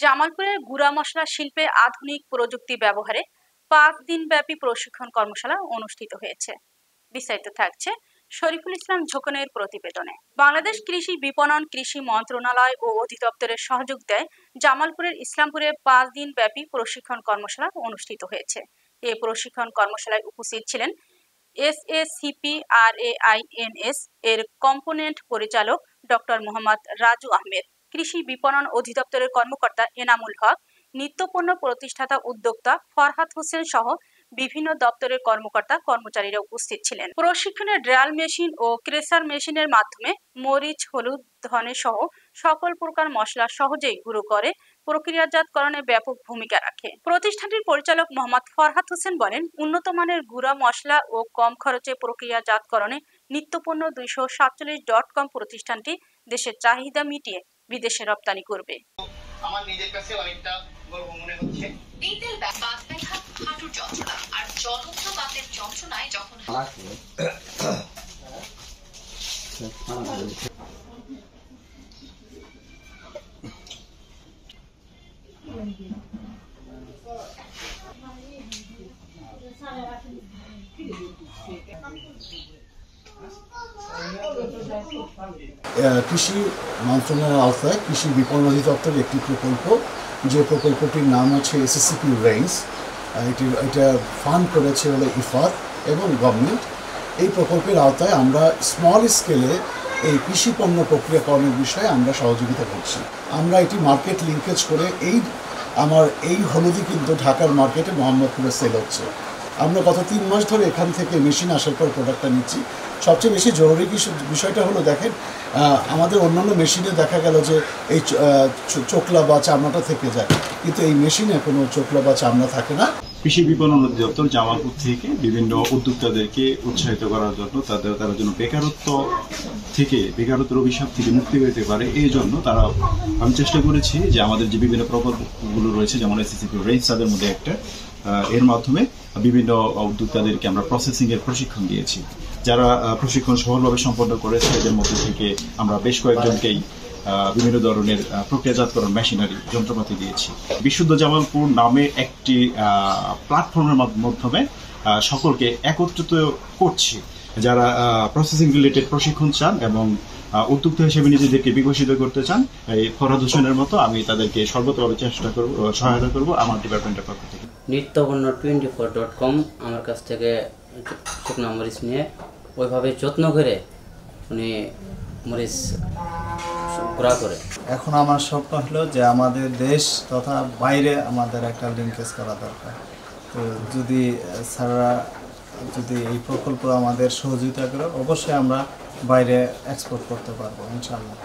জামালপুরের গুঁড়া মশলা শিল্পে আধুনিক প্রযুক্তি ব্যবহারে 5 দিনব্যাপী প্রশিক্ষণ কর্মশালা অনুষ্ঠিত হয়েছে। বিস্তারিত থাকছে শরীফুল ইসলাম ঝোকনের প্রতিবেদনে। বাংলাদেশ কৃষি বিপণন কৃষি মন্ত্রণালয় ও অধিদপ্তরের সহযোগ দেয় জামালপুরের ইসলামপুরে 5 দিনব্যাপী প্রশিক্ষণ কর্মশালা অনুষ্ঠিত হয়েছে। এই প্রশিক্ষণ কর্মশালায় উপস্থিত ছিলেন SACPRAINS এর কম্পোনেন্ট পরিচালক ডক্টর মোহাম্মদ রাজু আহমেদ, কৃষি বিপণন অধিদপ্তরের কর্মকর্তা এনামুল হক, নিত্যপণ্য প্রতিষ্ঠাতা উদ্যোক্তা ফরহাদ হোসেন সহ বিভিন্ন দপ্তরের কর্মকর্তা কর্মচারীরা উপস্থিত ছিলেন। প্রশিক্ষণে ড্রাল মেশিন ও ক্রেসার মেশিনের মাধ্যমে মরিচ, হলুদ, ধনে সহ সকল প্রকার মশলা সহজেই গুঁড়ো করে প্রক্রিয়াজাতকরণে ব্যাপক ভূমিকা রাখে। প্রতিষ্ঠানটির পরিচালক মোহাম্মদ ফরহাদ হোসেন বলেন, উন্নত মানের গুঁড়া মশলা ও কম খরচে প্রক্রিয়াজাতকরণে নিত্যপণ্য 247.com প্রতিষ্ঠানটি দেশের চাহিদা মিটিয়ে বিদেশে রপ্তানি করবে। আমার নিজের কাছে অনেকটা গর্ব মনে হচ্ছে। ডিটেল বাত ব্যথা, হাঁটুর যন্ত্রণা আর জ্বলন্ত বাতের যন্ত্রণায় যখন কৃষি মন্ত্রণালয়ের আওতায় কৃষি বিপণন অধিদপ্তরের একটি প্রকল্প, যে প্রকল্পটির নাম হচ্ছে SACP রেঞ্জ। এটা ফান্ড করেছে হলো ইফাদ এবং গভর্নমেন্ট। এই প্রকল্পের আওতায় আমরা স্মল স্কেলে এই কৃষি পণ্য প্রক্রিয়াকরণের বিষয়ে আমরা সহযোগিতা করছি। আমরা এটি মার্কেট লিঙ্কেজ করে এই হলুদি কিন্তু ঢাকার মার্কেটে মোহাম্মদপুরে সেল হচ্ছে। আমরা গত 3 মাস ধরে এখান থেকে মেশিন আসার পর প্রোডাক্টটা নিচ্ছি। সবচেয়ে বেশি জরুরি বিষয়টা হলো, দেখেন আমাদের অন্যান্য মেশিনে দেখা গেল যে এই চোকলা বা চামড়াটা থেকে যায়, কিন্তু এই মেশিনে কোনো চোকলা বা চামড়া থাকে না। কৃষি বিপণন অধিদপ্তর জামালপুর থেকে বিভিন্ন উদ্যোক্তাদেরকে উৎসাহিত করার জন্য, তারা যেন বেকারত্বের অভিশাপ থেকে মুক্তি পেতে পারে, এই জন্য আমি চেষ্টা করেছি যে আমাদের যে বিভিন্ন প্রকল্পগুলো রয়েছে, যেমন SACP রেঞ্জ তাদের মধ্যে একটা, এর মাধ্যমে বিভিন্ন উদ্যোক্তাদেরকে আমরা প্রসেসিং এর প্রশিক্ষণ দিয়েছি। যারা প্রশিক্ষণ সফলভাবে সম্পন্ন করেছে এদের মধ্যে থেকে আমরা বেশ কয়েকজনকেই বিভিন্ন ধরনের প্রক্রিয়াজাতকরণ মেশিনারি যন্ত্রপাতি দিয়েছি। বিশুদ্ধ জামালপুর নামে একটি প্ল্যাটফর্মের মাধ্যমে সকলকে একত্রিত করছি, যারা প্রসেসিং রিলেটেড প্রশিক্ষণ চান এবং উদ্যোক্তা হিসেবে নিজেদেরকে বিকশিত করতে চান। এই ফরহাদ হোসেনের মতো আমি তাদেরকে সর্বতভাবে সহায়তা করব আমার ডিপার্টমেন্টের পক্ষ থেকে। নিত্যপণ্য 24.com আমার কাছ থেকে শুকনো মরিচ নিয়ে ওইভাবে যত্ন করে উনি মরিচ গুঁড়া করে। এখন আমার স্বপ্ন হলো যে আমাদের দেশ তথা বাইরে আমাদের একটা লিঙ্কেজ করা দরকার। তো যদি স্যাররা যদি এই প্রকল্প আমাদের সহযোগিতা করে, অবশ্যই আমরা বাইরে এক্সপোর্ট করতে পারবো ইনশাআল্লাহ।